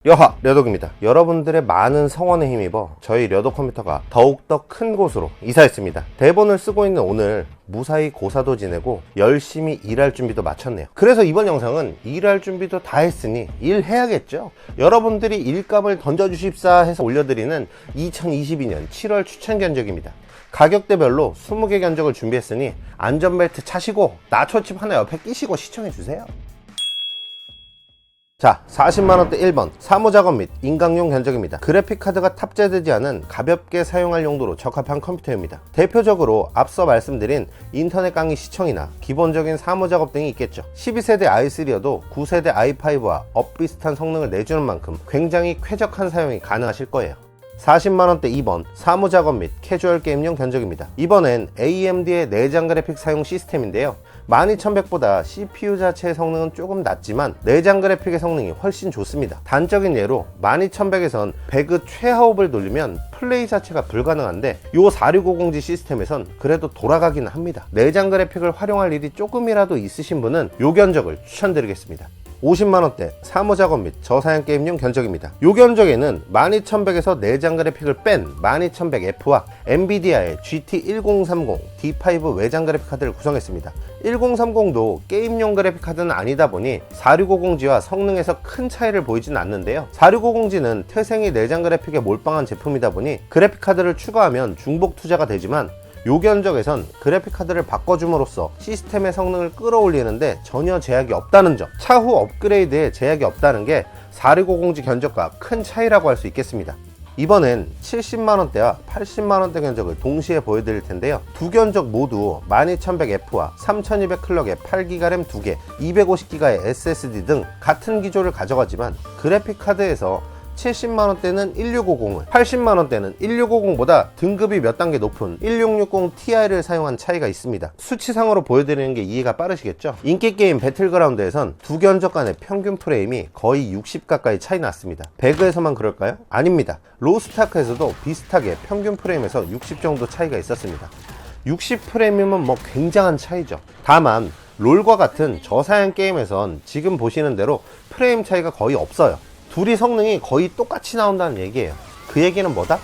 여하 려독입니다. 여러분들의 많은 성원에 힘입어 저희 려독 컴퓨터가 더욱더 큰 곳으로 이사했습니다. 대본을 쓰고 있는 오늘 무사히 고사도 지내고 열심히 일할 준비도 마쳤네요. 그래서 이번 영상은 일할 준비도 다 했으니 일해야겠죠. 여러분들이 일감을 던져주십사 해서 올려드리는 2022년 7월 추천 견적입니다. 가격대별로 20개 견적을 준비했으니 안전벨트 차시고 나초칩 하나 옆에 끼시고 시청해주세요. 자, 40만원대 1번 사무작업 및 인강용 견적입니다. 그래픽카드가 탑재되지 않은 가볍게 사용할 용도로 적합한 컴퓨터입니다. 대표적으로 앞서 말씀드린 인터넷 강의 시청이나 기본적인 사무작업 등이 있겠죠. 12세대 i3여도 9세대 i5와 엇비슷한 성능을 내주는 만큼 굉장히 쾌적한 사용이 가능하실 거예요. 40만원대 2번 사무작업 및 캐주얼 게임용 견적입니다. 이번엔 AMD의 내장 그래픽 사용 시스템인데요. 12100보다 CPU 자체의 성능은 조금 낮지만 내장 그래픽의 성능이 훨씬 좋습니다. 단적인 예로 12100에선 배그 최하업을 돌리면 플레이 자체가 불가능한데 이 4650G 시스템에선 그래도 돌아가긴 합니다. 내장 그래픽을 활용할 일이 조금이라도 있으신 분은 이 견적을 추천드리겠습니다. 50만원대 사무작업 및 저사양 게임용 견적입니다. 이 견적에는 12100에서 내장 그래픽을 뺀 12100F와 엔비디아의 GT1030 D5 외장 그래픽 카드를 구성했습니다. 1030도 게임용 그래픽 카드는 아니다 보니 4650G와 성능에서 큰 차이를 보이진 않는데요. 4650G는 태생이 내장 그래픽에 몰빵한 제품이다 보니 그래픽 카드를 추가하면 중복 투자가 되지만 요 견적에선 그래픽카드를 바꿔줌으로써 시스템의 성능을 끌어올리는데 전혀 제약이 없다는 점, 차후 업그레이드에 제약이 없다는 게 4650G 견적과 큰 차이라고 할 수 있겠습니다. 이번엔 70만원대와 80만원대 견적을 동시에 보여드릴 텐데요. 두 견적 모두 12100F와 3200 클럭의 8GB 램 2개, 250GB의 SSD 등 같은 기조를 가져가지만 그래픽카드에서 70만원대는 1650을, 80만원대는 1650보다 등급이 몇 단계 높은 1660 Ti를 사용한 차이가 있습니다. 수치상으로 보여드리는 게 이해가 빠르시겠죠? 인기게임 배틀그라운드에선 두 견적 간의 평균 프레임이 거의 60 가까이 차이 났습니다. 배그에서만 그럴까요? 아닙니다. 로스트아크에서도 비슷하게 평균 프레임에서 60 정도 차이가 있었습니다. 60 프레임이면 뭐 굉장한 차이죠. 다만 롤과 같은 저사양 게임에선 지금 보시는 대로 프레임 차이가 거의 없어요. 둘이 성능이 거의 똑같이 나온다는 얘기예요. 그 얘기는 뭐다?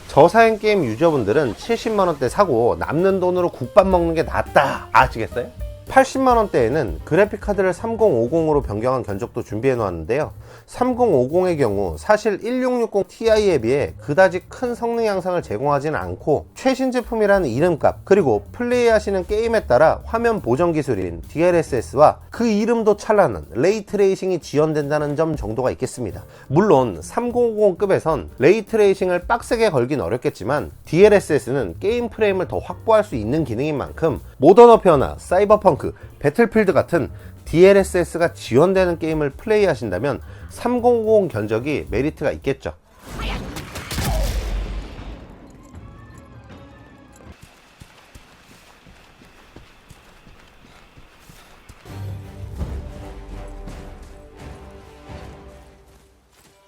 저사양 게임 유저분들은 70만원대 사고 남는 돈으로 국밥 먹는 게 낫다 아시겠어요? 80만원대에는 그래픽카드를 3050으로 변경한 견적도 준비해 놓았는데요. 3050의 경우 사실 1660 Ti에 비해 그다지 큰 성능 향상을 제공하지는 않고 최신 제품이라는 이름값 그리고 플레이하시는 게임에 따라 화면 보정 기술인 DLSS와 그 이름도 찬란한 레이트레이싱이 지원된다는 점 정도가 있겠습니다. 물론 3050급에선 레이트레이싱을 빡세게 걸긴 어렵겠지만 DLSS는 게임 프레임을 더 확보할 수 있는 기능인 만큼 모던 워페어나 사이버펑크, 배틀필드 같은 DLSS가 지원되는 게임을 플레이하신다면 3050 견적이 메리트가 있겠죠.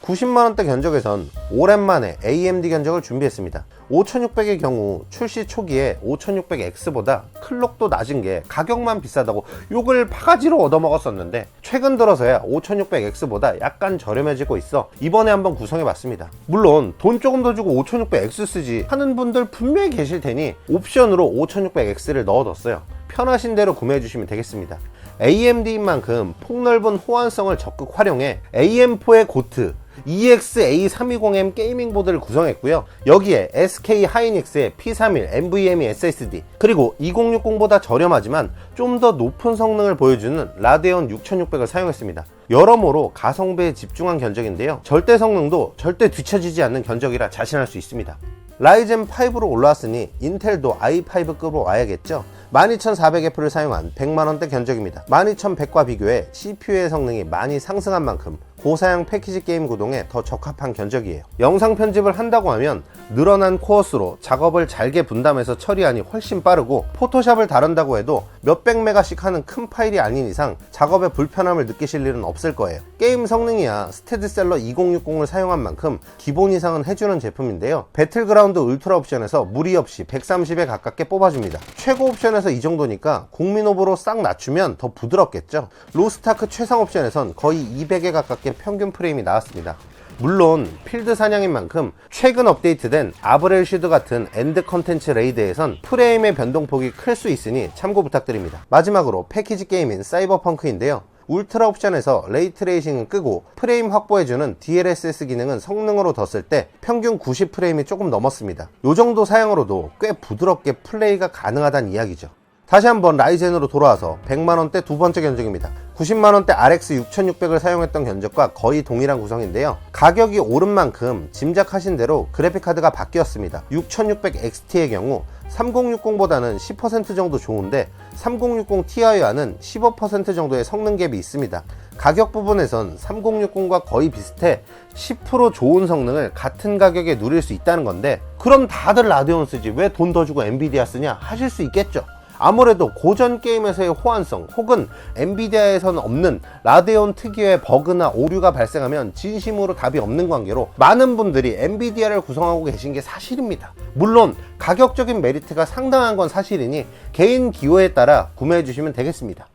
$90만원대 견적에선 오랜만에 AMD 견적을 준비했습니다. 5600의 경우 출시 초기에 5600X보다 클럭도 낮은 게 가격만 비싸다고 욕을 바가지로 얻어먹었었는데 최근 들어서야 5600X보다 약간 저렴해지고 있어 이번에 한번 구성해봤습니다. 물론 돈 조금 더 주고 5600X 쓰지 하는 분들 분명히 계실 테니 옵션으로 5600X를 넣어뒀어요. 편하신 대로 구매해주시면 되겠습니다. AMD인 만큼 폭넓은 호환성을 적극 활용해 AM4의 고트 EXA320M 게이밍 보드를 구성했고요. 여기에 SK 하이닉스의 P31 NVMe SSD 그리고 2060보다 저렴하지만 좀 더 높은 성능을 보여주는 라데온 6600을 사용했습니다. 여러모로 가성비에 집중한 견적인데요. 절대 성능도 절대 뒤처지지 않는 견적이라 자신할 수 있습니다. 라이젠 5로 올라왔으니 인텔도 i5급으로 와야겠죠. 12400F를 사용한 100만원대 견적입니다. 12100과 비교해 CPU의 성능이 많이 상승한 만큼 고사양 패키지 게임 구동에 더 적합한 견적이에요. 영상 편집을 한다고 하면 늘어난 코어수로 작업을 잘게 분담해서 처리하니 훨씬 빠르고 포토샵을 다룬다고 해도 몇백 메가씩 하는 큰 파일이 아닌 이상 작업에 불편함을 느끼실 일은 없을 거예요. 게임 성능이야 스테디셀러 2060을 사용한 만큼 기본 이상은 해주는 제품인데요. 배틀그라운드 울트라 옵션에서 무리 없이 130에 가깝게 뽑아줍니다. 최고 옵션에서 이 정도니까 국민 오버로 싹 낮추면 더 부드럽겠죠. 로스트아크 최상 옵션에선 거의 200에 가깝게 평균 프레임이 나왔습니다. 물론 필드 사냥인 만큼 최근 업데이트된 아브렐 슈드 같은 엔드 컨텐츠 레이드에선 프레임의 변동폭이 클 수 있으니 참고 부탁드립니다. 마지막으로 패키지 게임인 사이버펑크인데요. 울트라 옵션에서 레이트레이싱은 끄고 프레임 확보해주는 DLSS 기능은 성능으로 뒀을 때 평균 90프레임이 조금 넘었습니다. 이 정도 사양으로도 꽤 부드럽게 플레이가 가능하다는 이야기죠. 다시 한번 라이젠으로 돌아와서 100만원대 두 번째 견적입니다. 90만원대 RX 6600을 사용했던 견적과 거의 동일한 구성인데요. 가격이 오른 만큼 짐작하신 대로 그래픽카드가 바뀌었습니다. 6600XT의 경우 3060보다는 10% 정도 좋은데 3060 Ti와는 15% 정도의 성능 갭이 있습니다. 가격 부분에선 3060과 거의 비슷해 10% 좋은 성능을 같은 가격에 누릴 수 있다는 건데, 그럼 다들 라데온 쓰지 왜 돈 더 주고 엔비디아 쓰냐 하실 수 있겠죠. 아무래도 고전 게임에서의 호환성 혹은 엔비디아에서는 없는 라데온 특유의 버그나 오류가 발생하면 진심으로 답이 없는 관계로 많은 분들이 엔비디아를 구성하고 계신 게 사실입니다. 물론 가격적인 메리트가 상당한 건 사실이니 개인 기호에 따라 구매해 주시면 되겠습니다.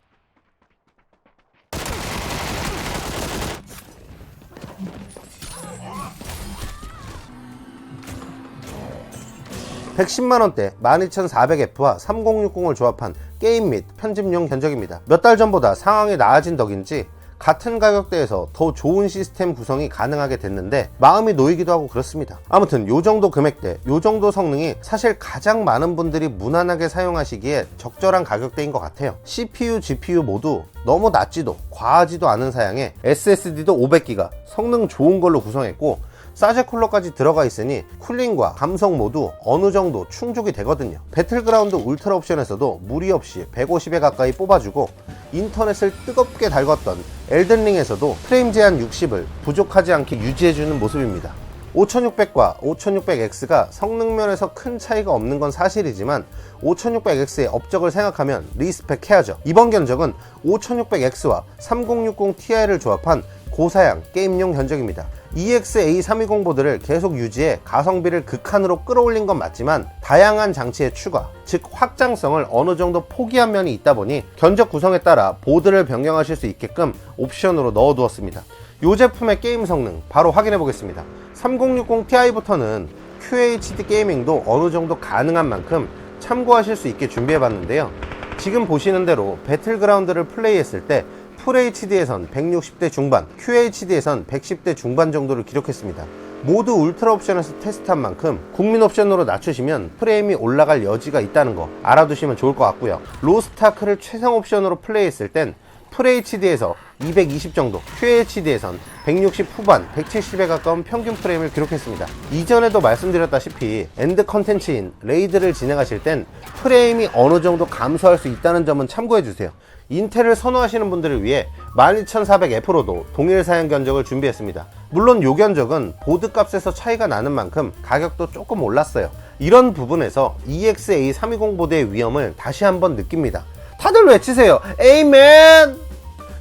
$110만원대 12400F와 3060을 조합한 게임 및 편집용 견적입니다. 몇 달 전보다 상황이 나아진 덕인지 같은 가격대에서 더 좋은 시스템 구성이 가능하게 됐는데 마음이 놓이기도 하고 그렇습니다. 아무튼 요 정도 금액대, 요 정도 성능이 사실 가장 많은 분들이 무난하게 사용하시기에 적절한 가격대인 것 같아요. CPU, GPU 모두 너무 낮지도 과하지도 않은 사양에 SSD도 500GB, 성능 좋은 걸로 구성했고 사제 쿨러까지 들어가 있으니 쿨링과 감성 모두 어느 정도 충족이 되거든요. 배틀그라운드 울트라 옵션에서도 무리 없이 150에 가까이 뽑아주고 인터넷을 뜨겁게 달궜던 엘든링에서도 프레임 제한 60을 부족하지 않게 유지해주는 모습입니다. 5600과 5600X가 성능 면에서 큰 차이가 없는 건 사실이지만 5600X의 업적을 생각하면 리스펙 해야죠. 이번 견적은 5600X와 3060 Ti를 조합한 고사양 게임용 견적입니다. EXA320 보드를 계속 유지해 가성비를 극한으로 끌어올린 건 맞지만 다양한 장치의 추가, 즉 확장성을 어느 정도 포기한 면이 있다 보니 견적 구성에 따라 보드를 변경하실 수 있게끔 옵션으로 넣어두었습니다. 이 제품의 게임 성능 바로 확인해 보겠습니다. 3060 Ti부터는 QHD 게이밍도 어느 정도 가능한 만큼 참고하실 수 있게 준비해 봤는데요. 지금 보시는 대로 배틀그라운드를 플레이했을 때 FHD에선 160대 중반, QHD에선 110대 중반 정도를 기록했습니다. 모두 울트라 옵션에서 테스트한 만큼 국민 옵션으로 낮추시면 프레임이 올라갈 여지가 있다는 거 알아두시면 좋을 것 같고요. 로스트아크를 최상 옵션으로 플레이했을 땐 FHD에서 220 정도, QHD에선 160 후반, 170에 가까운 평균 프레임을 기록했습니다. 이전에도 말씀드렸다시피 엔드 컨텐츠인 레이드를 진행하실 땐 프레임이 어느 정도 감소할 수 있다는 점은 참고해주세요. 인텔을 선호하시는 분들을 위해 12400F로도 동일 사양 견적을 준비했습니다. 물론 요 견적은 보드 값에서 차이가 나는 만큼 가격도 조금 올랐어요. 이런 부분에서 EXA320 보드의 위험을 다시 한번 느낍니다. 다들 외치세요. 에이맨!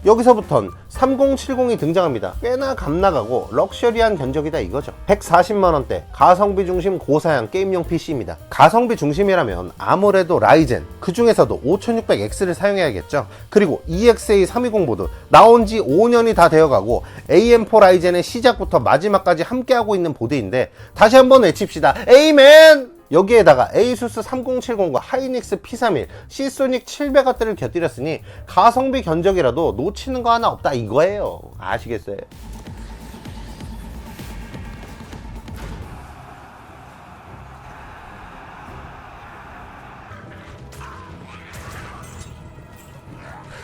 여기서부턴 3070이 등장합니다. 꽤나 값나가고 럭셔리한 견적이다 이거죠. 140만원대 가성비 중심 고사양 게임용 PC입니다. 가성비 중심이라면 아무래도 라이젠, 그 중에서도 5600X를 사용해야겠죠. 그리고 EXA320 보드 나온 지 5년이 다 되어가고 AM4 라이젠의 시작부터 마지막까지 함께하고 있는 보드인데 다시 한번 외칩시다. 에이맨! 여기에다가 ASUS 3070과 하이닉스 P31, 시소닉 700W를 곁들였으니 가성비 견적이라도 놓치는 거 하나 없다 이거예요. 아시겠어요?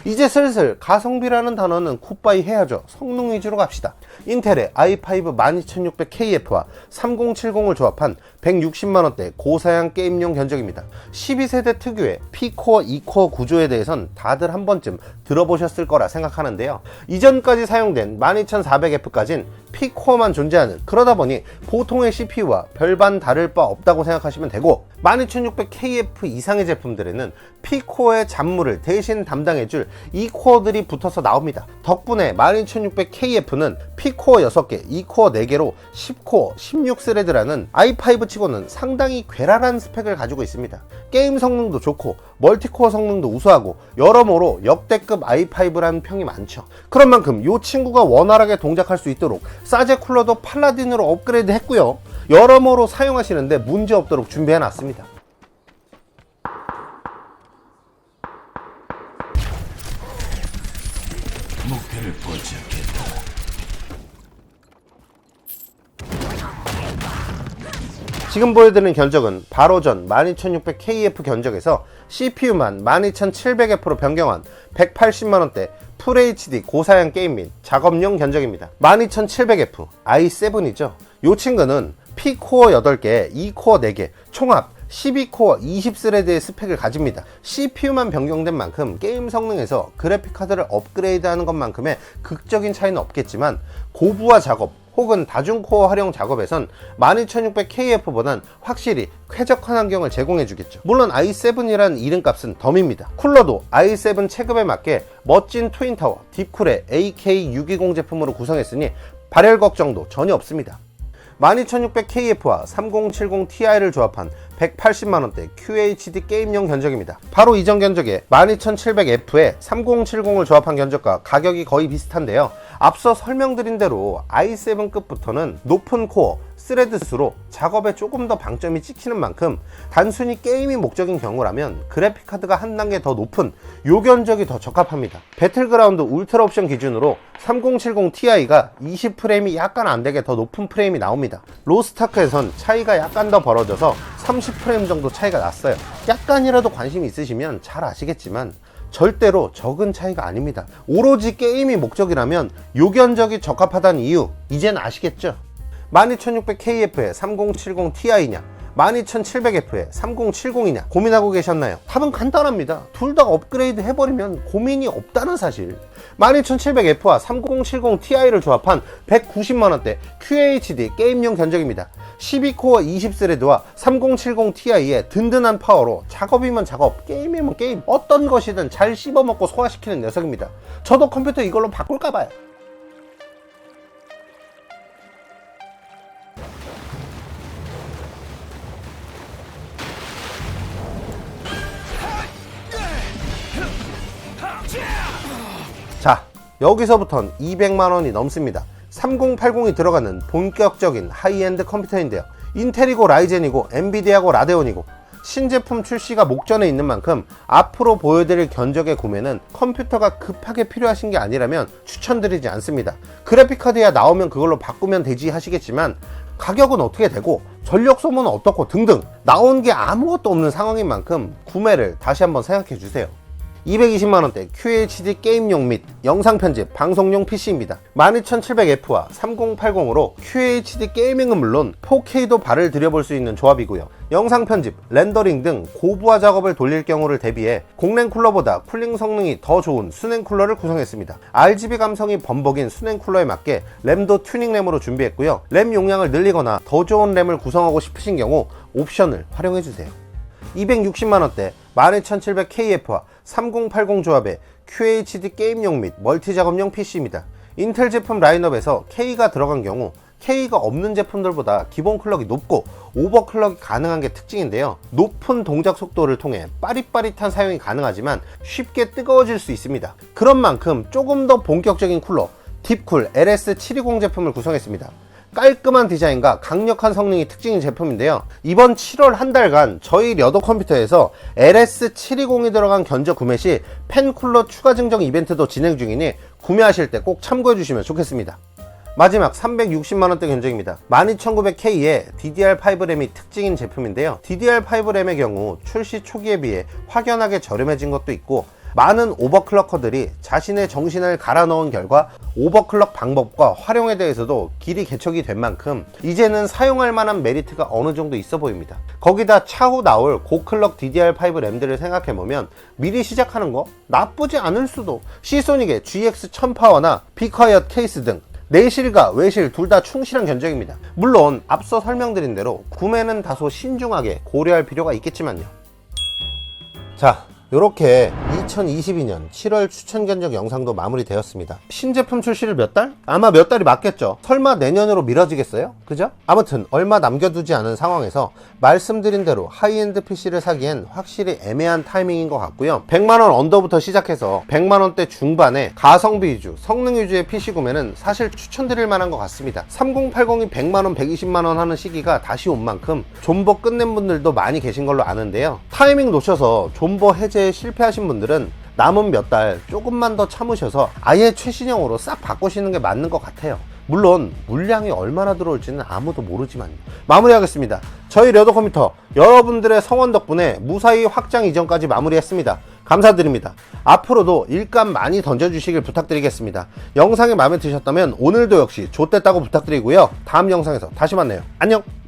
이제 슬슬 가성비라는 단어는 굿바이 해야죠. 성능 위주로 갑시다. 인텔의 i5 12600KF와 3070을 조합한 160만원대 고사양 게임용 견적입니다. 12세대 특유의 P코어 2코어 구조에 대해선 다들 한 번쯤 들어보셨을 거라 생각하는데요. 이전까지 사용된 12400F까진 P코어만 존재하는, 그러다 보니 보통의 CPU와 별반 다를 바 없다고 생각하시면 되고, 12600KF 이상의 제품들에는 P코어의 잡무를 대신 담당해줄 E코어들이 붙어서 나옵니다. 덕분에 12600KF는 P코어 6개, E코어 4개로 10코어, 16스레드라는 i5 치고는 상당히 괴랄한 스펙을 가지고 있습니다. 게임 성능도 좋고 멀티코어 성능도 우수하고 여러모로 역대급 i5라는 평이 많죠. 그런 만큼 이 친구가 원활하게 동작할 수 있도록 사제 쿨러도 팔라딘으로 업그레이드 했고요. 여러모로 사용하시는데 문제없도록 준비해놨습니다. 목표를 포착했다. 지금 보여드리는 견적은 바로 전 12600KF 견적에서 CPU만 12700F로 변경한 180만원대 FHD 고사양 게임 및 작업용 견적입니다. 12700F i7이죠. 이 친구는 P코어 8개, E코어 4개, 총합 12코어 20스레드의 스펙을 가집니다. CPU만 변경된 만큼 게임 성능에서 그래픽카드를 업그레이드하는 것만큼의 극적인 차이는 없겠지만 고부하 작업 혹은 다중코어 활용 작업에선 12600KF보단 확실히 쾌적한 환경을 제공해주겠죠. 물론 i7이란 이름값은 덤입니다. 쿨러도 i7 체급에 맞게 멋진 트윈타워 딥쿨의 AK620 제품으로 구성했으니 발열 걱정도 전혀 없습니다. 12600KF와 3070ti를 조합한 180만원대 QHD 게임용 견적입니다. 바로 이전 견적에 12700F에 3070을 조합한 견적과 가격이 거의 비슷한데요. 앞서 설명드린 대로 i7급부터는 높은 코어, 스레드 수로 작업에 조금 더 방점이 찍히는 만큼 단순히 게임이 목적인 경우라면 그래픽카드가 한 단계 더 높은 요 견적이 더 적합합니다. 배틀그라운드 울트라 옵션 기준으로 3070ti가 20프레임이 약간 안되게 더 높은 프레임이 나옵니다. 로스타크에선 차이가 약간 더 벌어져서 30프레임 정도 차이가 났어요. 약간이라도 관심이 있으시면 잘 아시겠지만 절대로 적은 차이가 아닙니다. 오로지 게임이 목적이라면 요 견적이 적합하다는 이유 이젠 아시겠죠? 12600KF에 3070ti냐 12700F에 3070이냐 고민하고 계셨나요? 답은 간단합니다. 둘 다 업그레이드 해버리면 고민이 없다는 사실. 12700F와 3070ti를 조합한 190만원대 QHD 게임용 견적입니다. 12코어 20스레드와 3070ti의 든든한 파워로 작업이면 작업, 게임이면 게임, 어떤 것이든 잘 씹어먹고 소화시키는 녀석입니다. 저도 컴퓨터 이걸로 바꿀까봐요. 자, 여기서부턴 200만원이 넘습니다. 3080이 들어가는 본격적인 하이엔드 컴퓨터인데요. 인텔이고 라이젠이고 엔비디아고 라데온이고 신제품 출시가 목전에 있는 만큼 앞으로 보여드릴 견적의 구매는 컴퓨터가 급하게 필요하신 게 아니라면 추천드리지 않습니다. 그래픽카드야 나오면 그걸로 바꾸면 되지 하시겠지만 가격은 어떻게 되고 전력 소모는 어떻고 등등 나온 게 아무것도 없는 상황인 만큼 구매를 다시 한번 생각해 주세요. 220만원대 QHD 게임용 및 영상 편집, 방송용 PC입니다. 12700F와 3080으로 QHD 게이밍은 물론 4K도 발을 들여볼 수 있는 조합이고요. 영상 편집, 렌더링 등 고부하 작업을 돌릴 경우를 대비해 공랭 쿨러보다 쿨링 성능이 더 좋은 수냉 쿨러를 구성했습니다. RGB 감성이 범벅인 수냉 쿨러에 맞게 램도 튜닝 램으로 준비했고요. 램 용량을 늘리거나 더 좋은 램을 구성하고 싶으신 경우 옵션을 활용해주세요. 260만원대 12700KF와 3080 조합의 QHD 게임용 및 멀티 작업용 PC입니다. 인텔 제품 라인업에서 K가 들어간 경우 K가 없는 제품들보다 기본 클럭이 높고 오버클럭이 가능한 게 특징인데요. 높은 동작 속도를 통해 빠릿빠릿한 사용이 가능하지만 쉽게 뜨거워질 수 있습니다. 그런 만큼 조금 더 본격적인 쿨러 딥쿨 LS720 제품을 구성했습니다. 깔끔한 디자인과 강력한 성능이 특징인 제품인데요. 이번 7월 한 달간 저희 려더 컴퓨터에서 LS720이 들어간 견적 구매 시 팬쿨러 추가 증정 이벤트도 진행 중이니 구매하실 때 꼭 참고해 주시면 좋겠습니다. 마지막 360만원대 견적입니다. 12900K의 DDR5 램이 특징인 제품인데요. DDR5 램의 경우 출시 초기에 비해 확연하게 저렴해진 것도 있고 많은 오버클럭커들이 자신의 정신을 갈아 넣은 결과 오버클럭 방법과 활용에 대해서도 길이 개척이 된 만큼 이제는 사용할 만한 메리트가 어느 정도 있어 보입니다. 거기다 차후 나올 고클럭 DDR5 램들을 생각해보면 미리 시작하는 거 나쁘지 않을 수도. 시소닉의 GX1000파워나 비콰이엇 케이스 등 내실과 외실 둘 다 충실한 견적입니다. 물론 앞서 설명드린 대로 구매는 다소 신중하게 고려할 필요가 있겠지만요. 자, 요렇게 2022년 7월 추천 견적 영상도 마무리되었습니다. 신제품 출시를 몇 달? 아마 몇 달이 맞겠죠. 설마 내년으로 미뤄지겠어요? 그죠? 아무튼 얼마 남겨두지 않은 상황에서 말씀드린 대로 하이엔드 PC를 사기엔 확실히 애매한 타이밍인 것 같고요. 100만원 언더부터 시작해서 100만원대 중반에 가성비 위주, 성능 위주의 PC 구매는 사실 추천드릴 만한 것 같습니다. 3080이 100만원, 120만원 하는 시기가 다시 온 만큼 존버 끝낸 분들도 많이 계신 걸로 아는데요. 타이밍 놓쳐서 존버 해제에 실패하신 분들은 남은 몇 달 조금만 더 참으셔서 아예 최신형으로 싹 바꾸시는 게 맞는 것 같아요. 물론 물량이 얼마나 들어올지는 아무도 모르지만요. 마무리하겠습니다. 저희 려더 컴퓨터 여러분들의 성원 덕분에 무사히 확장 이전까지 마무리했습니다. 감사드립니다. 앞으로도 일감 많이 던져주시길 부탁드리겠습니다. 영상이 마음에 드셨다면 오늘도 역시 좋댔다고 부탁드리고요. 다음 영상에서 다시 만나요. 안녕.